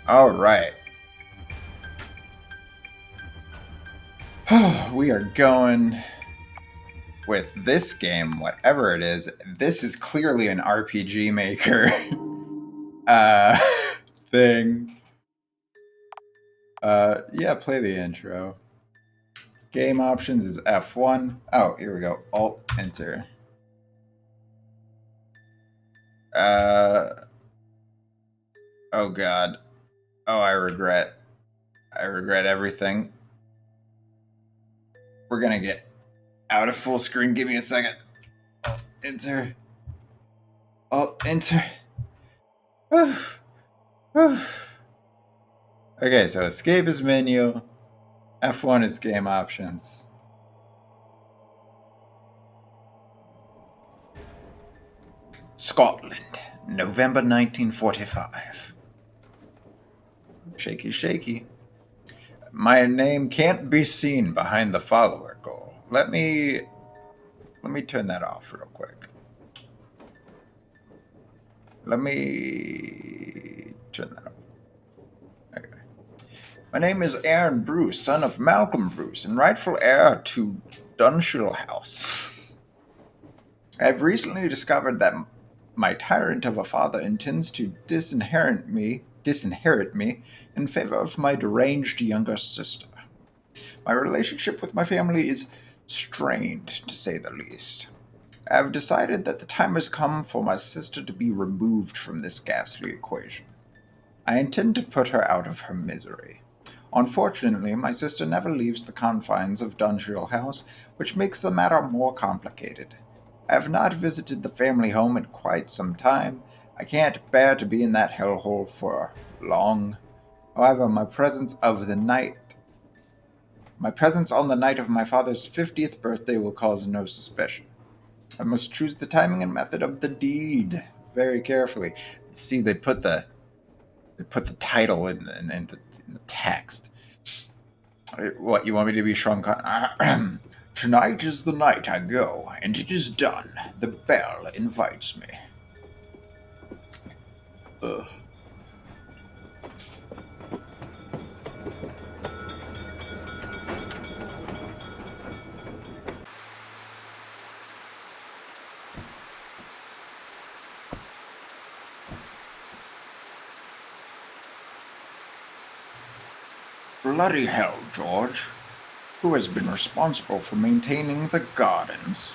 All right. We are going with this game, whatever it is. This is clearly an RPG Maker uh, thing. Yeah, play the intro. Game options is F1. Oh, here we go. Alt Enter. Uh, oh God. Oh, I regret. I regret everything. We're gonna get out of full screen. Give me a second. Alt Enter. Alt Enter. Okay, so escape is menu. F1 is game options. Scotland, November 1945. Shaky, shaky. My name can't be seen behind the follower goal. Let me turn that off real quick. Let me turn that off. Okay. My name is Aaron Bruce, son of Malcolm Bruce, and rightful heir to Dunshill House. I have recently discovered that my tyrant of a father intends to disinherit me in favor of my deranged younger sister. My relationship with my family is strained, to say the least. I have decided that the time has come for my sister to be removed from this ghastly equation. I intend to put her out of her misery. Unfortunately, my sister never leaves the confines of Dunshill House, which makes the matter more complicated. I have not visited the family home in quite some time. I can't bear to be in that hellhole for long. However, my presence on the night of my father's 50th birthday will cause no suspicion. I must choose the timing and method of the deed very carefully. See, they put the title in the text. What, you want me to be shrunk on? Tonight is the night I go, and it is done. The bell invites me. Ugh. Bloody hell, George. Who has been responsible for maintaining the gardens?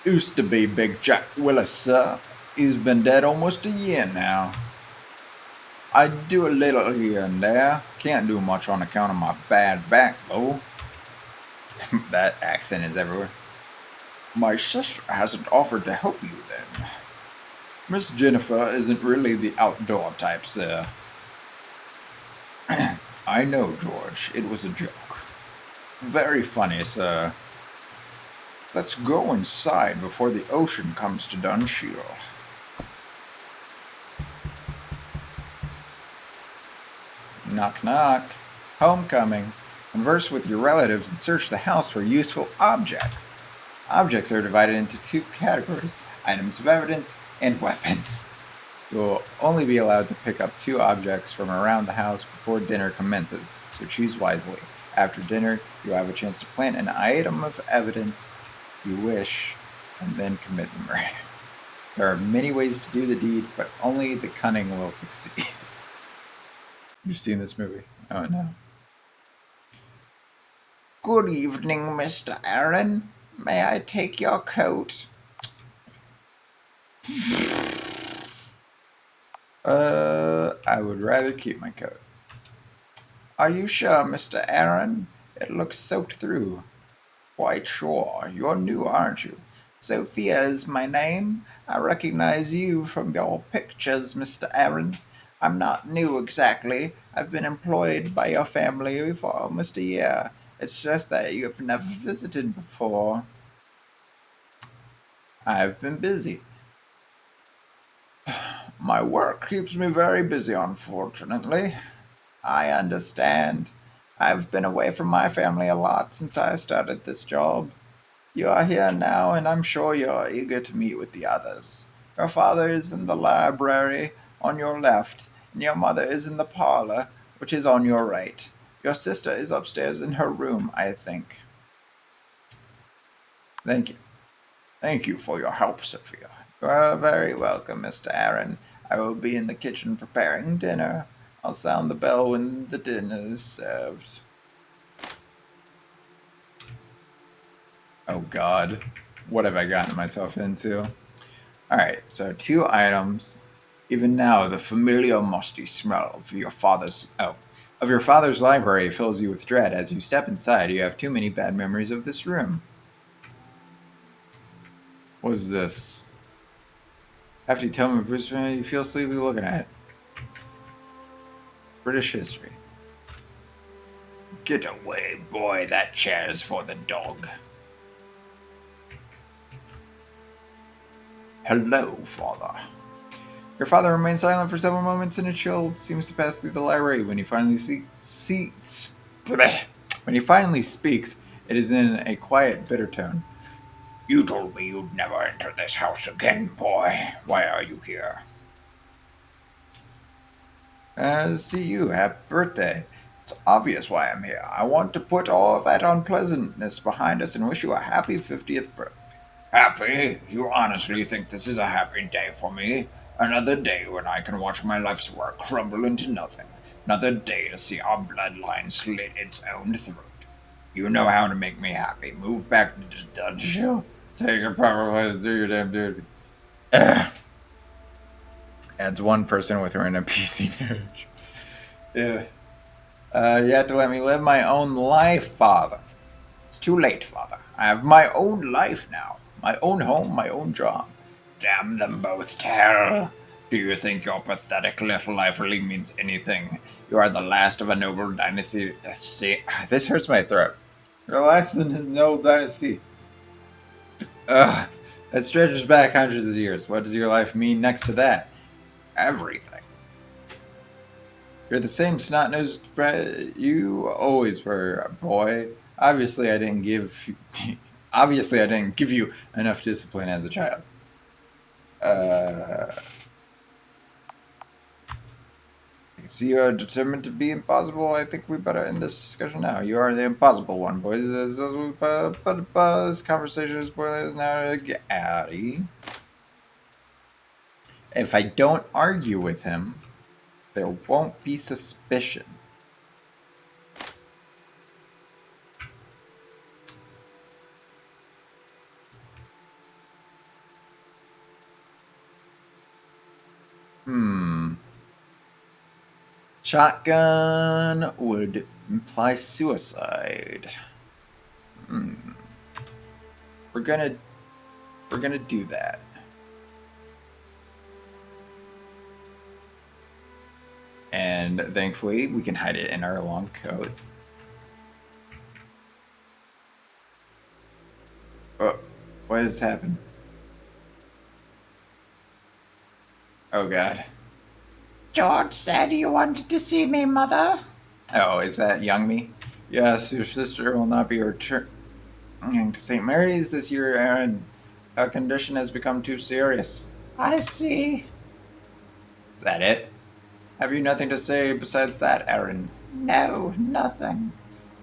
Used to be Big Jack Willis, sir. He's been dead almost a year now. I do a little here and there. Can't do much on account of my bad back, though. That accent is everywhere. My sister hasn't offered to help you, then. Miss Jennifer isn't really the outdoor type, sir. I know, George. It was a joke. Very funny, sir. Let's go inside before the ocean comes to Dunshield. Knock, knock. Homecoming. Converse with your relatives and search the house for useful objects. Objects are divided into two categories: items of evidence and weapons. You will only be allowed to pick up two objects from around the house before dinner commences, so choose wisely. After dinner, you will have a chance to plant an item of evidence you wish and then commit the murder. There are many ways to do the deed, but only the cunning will succeed. You've seen this movie? Oh no. Good evening, Mr. Aaron. May I take your coat? I would rather keep my coat. Are you sure, Mr. Aaron? It looks soaked through. Quite sure. You're new, aren't you? Sophia is my name. I recognize you from your pictures, Mr. Aaron. I'm not new exactly. I've been employed by your family for almost a year. It's just that you have never visited before. I've been busy. My work keeps me very busy, unfortunately. I understand. I've been away from my family a lot since I started this job. You are here now, and I'm sure you're eager to meet with the others. Your father is in the library on your left, and your mother is in the parlor, which is on your right. Your sister is upstairs in her room, I think. Thank you. Thank you for your help, Sophia. You are very welcome, Mr. Aaron. I will be in the kitchen preparing dinner. I'll sound the bell when the dinner is served. Oh God, what have I gotten myself into? Alright, so 2 items. Even now, the familiar musty smell of your father's library fills you with dread. As you step inside, you have too many bad memories of this room. What is this? After you tell me, Bruce, you feel sleepy looking at it. British history. Get away, boy. That chair is for the dog. Hello, father. Your father remains silent for several moments, and a chill seems to pass through the library. When he finally when he finally speaks, it is in a quiet, bitter tone. You told me you'd never enter this house again, boy. Why are you here? See you. Happy birthday. It's obvious why I'm here. I want to put all that unpleasantness behind us and wish you a happy 50th birthday. Happy? You honestly think this is a happy day for me? Another day when I can watch my life's work crumble into nothing. Another day to see our bloodline slit its own throat. You know how to make me happy. Move back to the dungeon. Take your proper place, do your damn duty. Adds one person with her in a PC marriage. Yeah. You have to let me live my own life, Father. It's too late, Father. I have my own life now. My own home, my own job. Damn them both to hell. Do you think your pathetic little life really means anything? You are the last of a noble dynasty. See, this hurts my throat. You're the last of the noble dynasty. Ugh. That stretches back hundreds of years. What does your life mean next to that? Everything. You're the same snot-nosed you always were, boy. Obviously, I didn't give. Obviously, I didn't give you enough discipline as a child. I see you are determined to be impossible. I think we better end this discussion now. You are the impossible one, boys. This conversation is now Gary. If I don't argue with him, there won't be suspicion. Shotgun would imply suicide. We're gonna do that. And thankfully, we can hide it in our long coat. Oh, what has happened? Oh God. George said you wanted to see me, Mother. Oh, is that young me? Yes, your sister will not be returning to St. Mary's this year, Aaron. Her condition has become too serious. I see. Is that it? Have you nothing to say besides that, Aaron? No, nothing.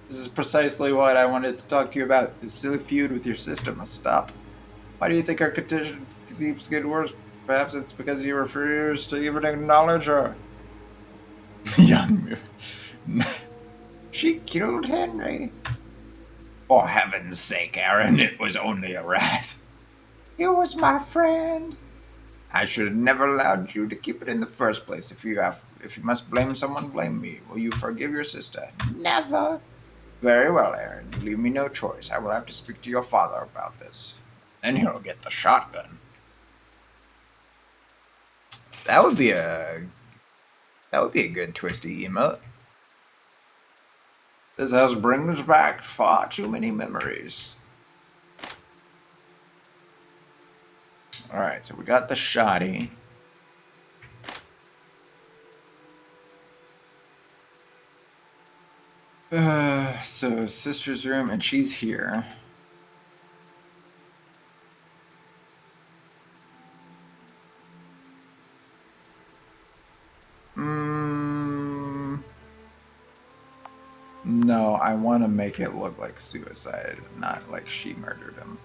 This is precisely what I wanted to talk to you about. This silly feud with your sister must stop. Why do you think her condition keeps getting worse? Perhaps it's because he refused to even acknowledge her. Young She killed Henry. For heaven's sake, Aaron, it was only a rat. He was my friend. I should have never allowed you to keep it in the first place. If you must blame someone, blame me. Will you forgive your sister? Never. Very well, Aaron. You leave me no choice. I will have to speak to your father about this. Then he'll get the shotgun. That would be a good twisty emote. This house brings back far too many memories. Alright, so we got the shoddy. So sister's room, and she's here. No, I want to make it look like suicide, not like she murdered him.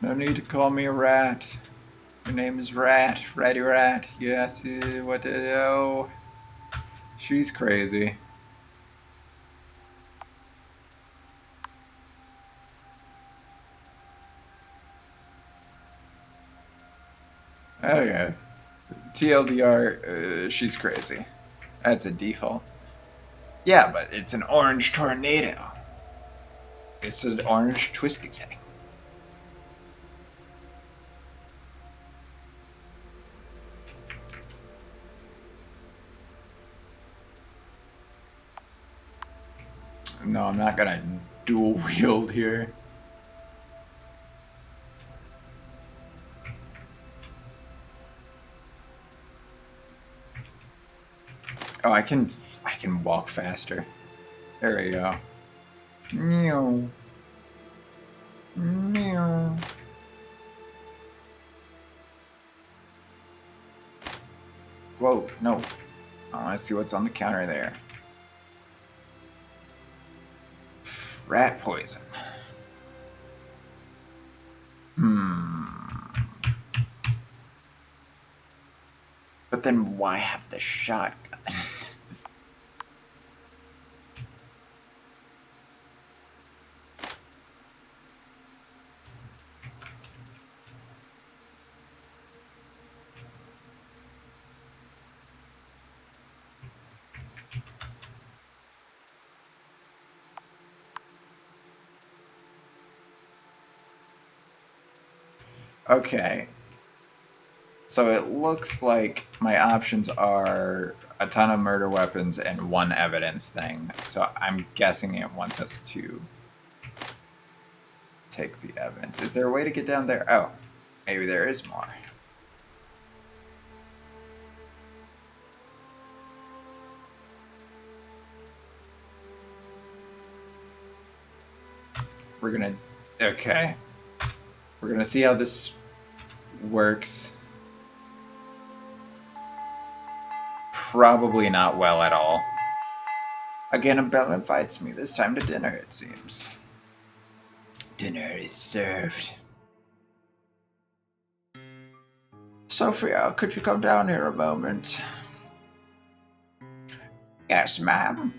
No need to call me a rat. Your name is Rat. Ratty Rat. Yes, what the oh. She's crazy. Okay. TLDR, she's crazy. That's a default. Yeah, but it's an orange tornado. It's an orange twisty thing. No, I'm not gonna dual wield here. Oh, I can walk faster. There we go. Meow. Meow. Whoa, no. I want to see what's on the counter there. Rat poison. But then why have the shotgun? Okay. So it looks like my options are a ton of murder weapons and one evidence thing. So I'm guessing it wants us to take the evidence. Is there a way to get down there? Oh, maybe there is more. We're gonna... Okay. We're gonna see how this works. Probably not well at all. Again, a bell invites me this time to dinner, it seems. Dinner is served. Sophia, could you come down here a moment? Yes, ma'am.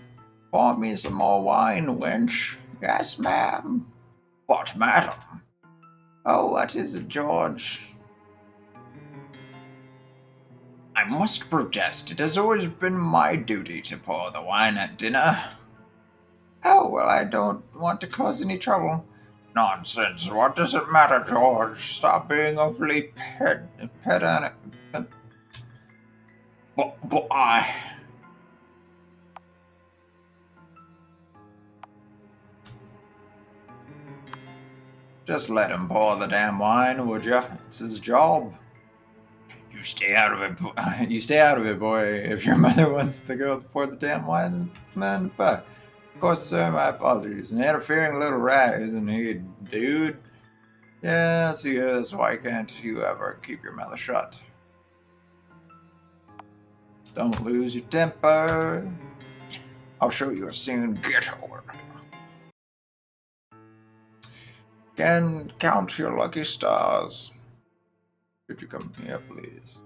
Pour me some more wine, wench. Yes, ma'am. What, madam? Oh, what is it, George? I must protest. It has always been my duty to pour the wine at dinner. Oh, well, I don't want to cause any trouble. Nonsense. What does it matter, George? Stop being overly pedantic. But I... Just let him pour the damn wine, would ya? It's his job. You stay out of it. You stay out of it, boy. If your mother wants the girl to pour the damn wine, man, but of course, sir, my apologies. An interfering little rat, isn't he, dude? Yes, he is. Why can't you ever keep your mouth shut? Don't lose your temper. I'll show you soon. Get over it. Can count your lucky stars. Could you come here, please?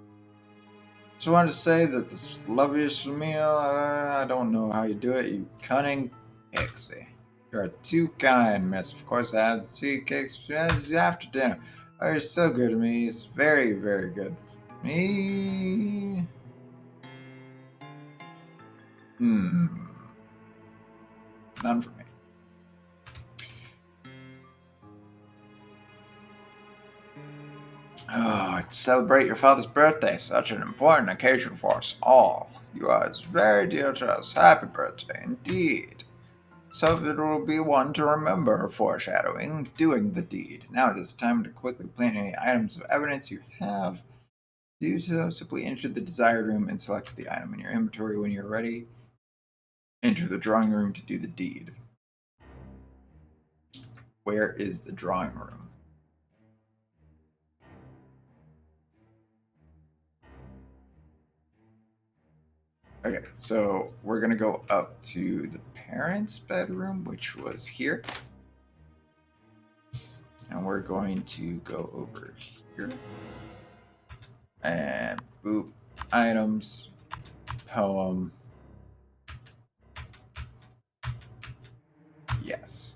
Just wanted to say that this loveliest meal, I don't know how you do it, you cunning pixie. You are too kind, miss. Of course, I have the tea cakes after dinner. Oh, you're so good to me. It's very, very good for me. None for me. Oh, to celebrate your father's birthday, such an important occasion for us all. You are very dear to us. Happy birthday, indeed. So it will be one to remember, foreshadowing, doing the deed. Now it is time to quickly plan any items of evidence you have. To do so, simply enter the desired room and select the item in your inventory when you're ready. Enter the drawing room to do the deed. Where is the drawing room? Okay, so we're gonna go up to the parents' bedroom, which was here. And we're going to go over here. And boop, items, poem. Yes.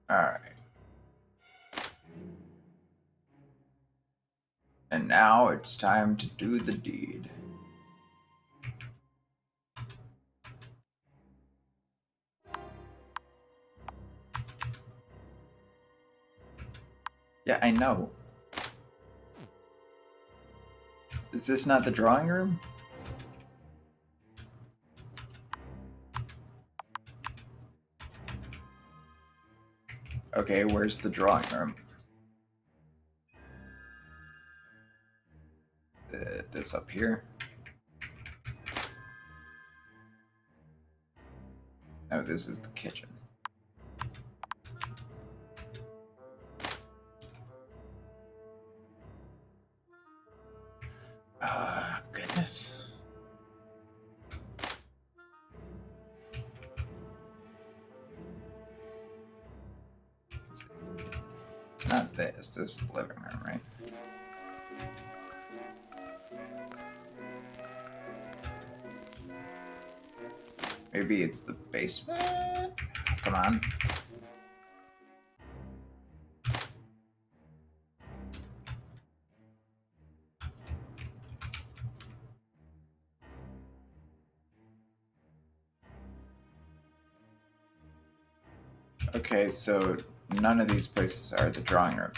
All right. And now it's time to do the deed. Yeah, I know. Is this not the drawing room? Okay, where's the drawing room? This up here? Oh, this is the kitchen. Ah, goodness. It's not this. This is the living room, right? Maybe it's the basement? Come on. Okay, so none of these places are the drawing room.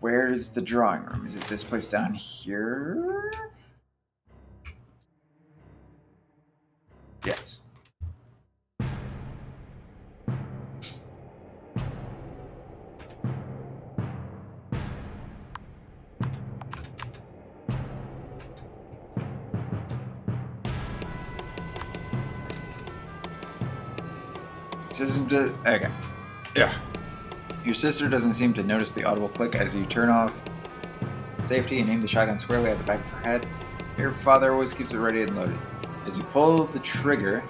Where's the drawing room? Is it this place down here? Yes. Okay. Yeah. Your sister doesn't seem to notice the audible click as you turn off safety and aim the shotgun squarely at the back of her head. Your father always keeps it ready and loaded. As you pull the trigger,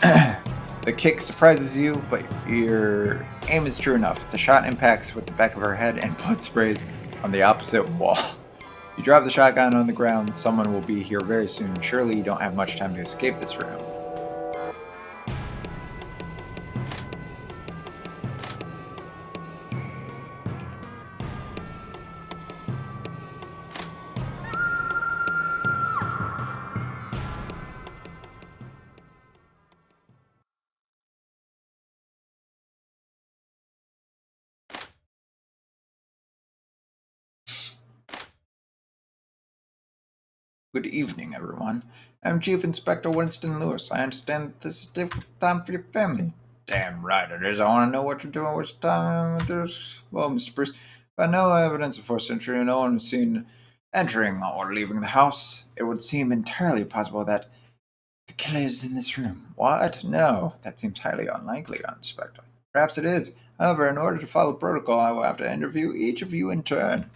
the kick surprises you, but your aim is true enough. The shot impacts with the back of her head and blood sprays on the opposite wall. You drop the shotgun on the ground. Someone will be here very soon. Surely you don't have much time to escape this room. Good evening, everyone. I'm Chief Inspector Winston Lewis. I understand that this is a difficult time for your family. Damn right it is. I want to know what you're doing, which time it is. Well, Mr. Bruce, by no evidence of forced entry, no one was seen entering or leaving the house. It would seem entirely possible that the killer is in this room. What? No, that seems highly unlikely, Inspector. Perhaps it is. However, in order to follow protocol, I will have to interview each of you in turn.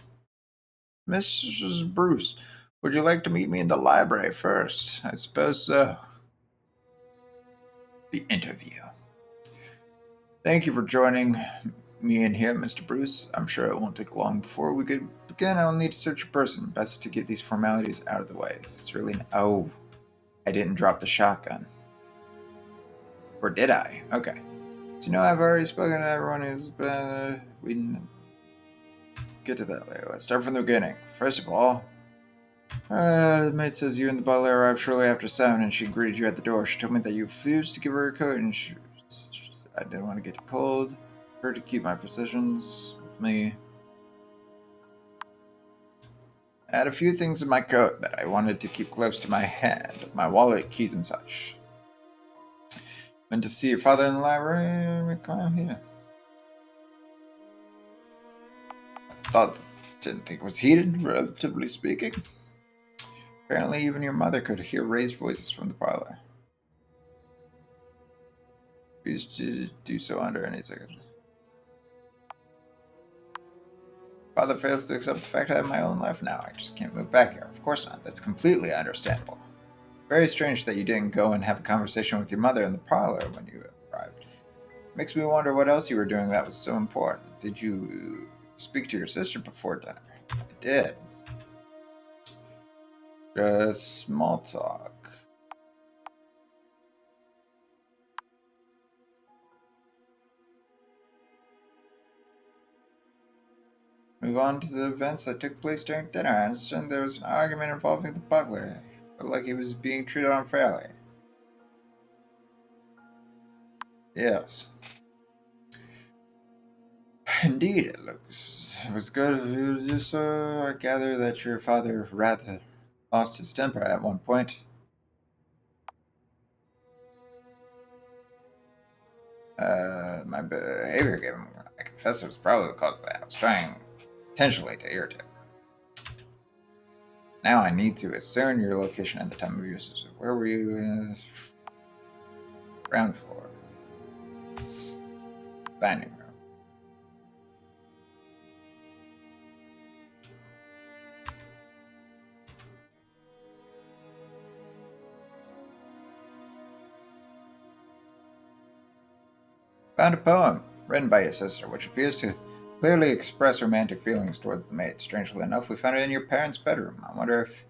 Mrs. Bruce, would you like to meet me in the library first? I suppose so. The interview. Thank you for joining me in here, Mr. Bruce. I'm sure it won't take long before we could begin. I'll need to search your person. Best to get these formalities out of the way. Is this really... Oh, I didn't drop the shotgun. Or did I? Okay. So you know I've already spoken to everyone who's been... we can get to that later. Let's start from the beginning. First of all, the maid says you and the butler arrived shortly after 7 and she greeted you at the door. She told me that you refused to give her a coat and I didn't want to get cold. Her to keep my possessions with me. I had a few things in my coat that I wanted to keep close to my hand. My wallet, keys, and such. Went to see your father in the library. Come here. Didn't think it was heated, relatively speaking. Apparently, even your mother could hear raised voices from the parlor. Please do so under any circumstances. Father fails to accept the fact I have my own life now. I just can't move back here. Of course not. That's completely understandable. Very strange that you didn't go and have a conversation with your mother in the parlor when you arrived. Makes me wonder what else you were doing that was so important. Did you speak to your sister before dinner? I did. Just small talk. Move on to the events that took place during dinner. I understand there was an argument involving the butler. Felt like he was being treated unfairly. Yes. Indeed, it was good of you to do so. I gather that your father rather lost his temper at one point. My behavior gave him, I confess it was probably the cause of that. I was trying intentionally to irritate him. Now I need to discern your location at the time of your visit. Where were you? Ground floor. Dining room. Found a poem written by your sister, which appears to clearly express romantic feelings towards the maid. Strangely enough, we found it in your parents' bedroom. I wonder if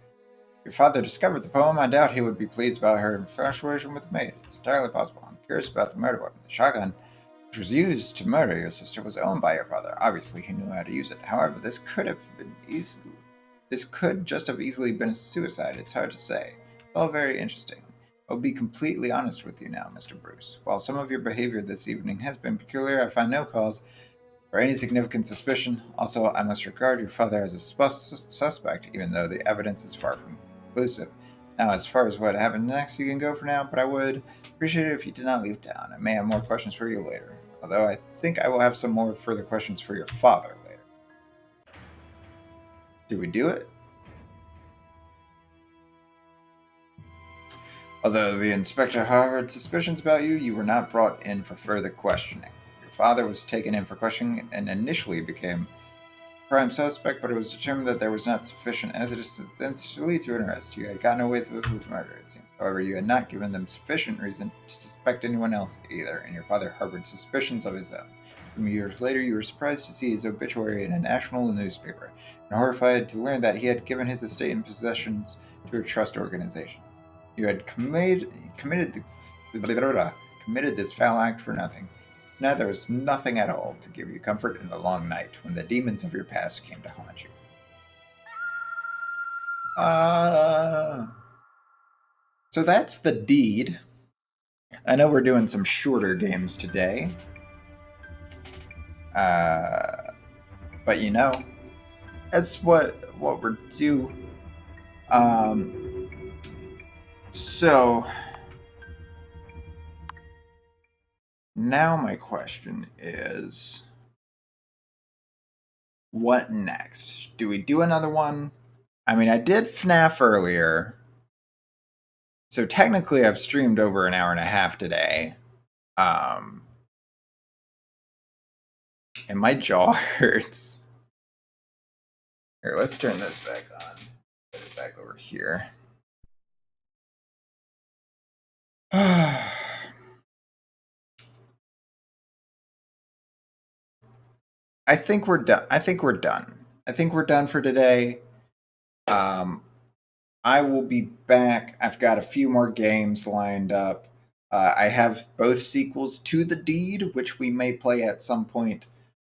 your father discovered the poem. I doubt he would be pleased about her infatuation with the maid. It's entirely possible. I'm curious about the murder weapon. The shotgun, which was used to murder your sister, was owned by your father. Obviously, he knew how to use it. However, this could just have easily been a suicide. It's hard to say. It's all very interesting. I'll be completely honest with you now, Mr. Bruce. While some of your behavior this evening has been peculiar, I find no cause for any significant suspicion. Also, I must regard your father as a suspect, even though the evidence is far from conclusive. Now, as far as what happened next, you can go for now, but I would appreciate it if you did not leave town. I may have more questions for you later, although I think I will have some more further questions for your father later. Do we do it? Although the inspector harbored suspicions about you, you were not brought in for further questioning. Your father was taken in for questioning and initially became prime suspect, but it was determined that there was not sufficient evidence to lead to an arrest. You had gotten away with the murder, it seems. However, you had not given them sufficient reason to suspect anyone else either, and your father harbored suspicions of his own. Some years later, you were surprised to see his obituary in a national newspaper, and horrified to learn that he had given his estate and possessions to a trust organization. You had committed this foul act for nothing. Now there was nothing at all to give you comfort in the long night when the demons of your past came to haunt you. So that's the deed. I know we're doing some shorter games today. But you know, that's what we're due. So now my question is, what next? Do we do another one? I mean, I did FNAF earlier. So technically I've streamed over an hour and a half today. And my jaw hurts. Here, let's turn this back on. Put it back over here. I think we're done. I think we're done for today. I will be back. I've got a few more games lined up. I have both sequels to The Deed, which we may play at some point,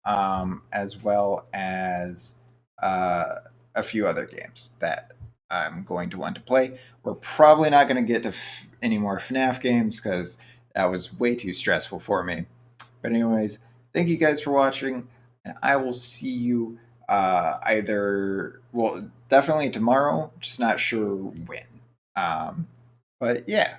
as well as a few other games that I'm going to want to play. We're probably not going to get to any more FNAF games because that was way too stressful for me. But anyways, thank you guys for watching, and I will see you definitely tomorrow, just not sure when. But yeah.